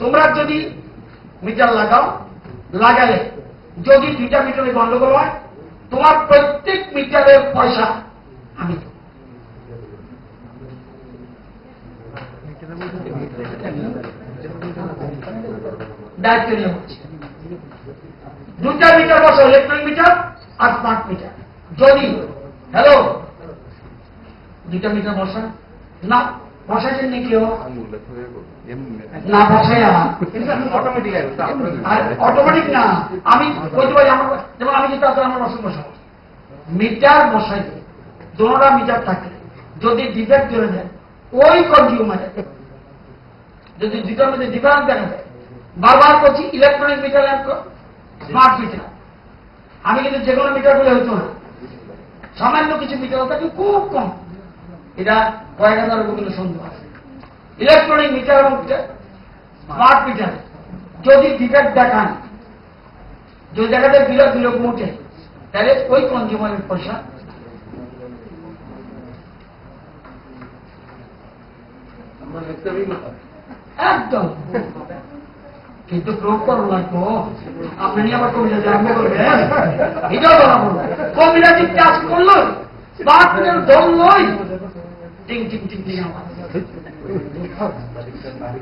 তোমরা যদি মিটার লাগাও, লাগালে যদি 2টা মিটারে গন্ডগোল হয়, তোমার প্রত্যেক মিটারের পয়সা আমি দায়িত্ব নিয়ে বলছি। 2টা মিটার বসো, ইলেকট্রনিক মিটার আর স্মার্ট মিটার। যদি হ্যালো 2টা মিটার বসা না, বসাইছেন নাকি কেউ না, বসাইয়া অটোমেটিক না। আমি বলতে পারি আমার, যেমন আমি যেটা আমার বসে বসাবো মিটার বসাই, দোনোটা মিটার থাকে, যদি ডিফেক্ট ধরে যায় ওই কনজিউমারে, যদি দুটার মধ্যে ডিফারেন্স দেখা যায়, বারবার করছি ইলেকট্রনিক মিটার স্মার্ট মিটার। আমি কিন্তু যে কোনো মিটার গুলো হইতো না, সামান্য কিছু মিটার থাকে খুব কম, এটা কয়েক হাজার কিন্তু সন্দেহ আছে। ইলেকট্রনিক মিটার এবং স্মার্ট মিটার যদি ডিফেক্ট দেখান, যদি দেখা যায় বিলক মোটে, তাহলে ওই কনজিউমারের পয়সা একদম। কিন্তু প্রয়োগ করো লাগবো, আপনি নিয়ে আবার কবিতা আরম্ভ করবেন, এটাও বলা বলবো। কবিতা ঠিক কাজ করলো, স্মার্ট মিটার ধরলই টিং টিং টিং টিং আমার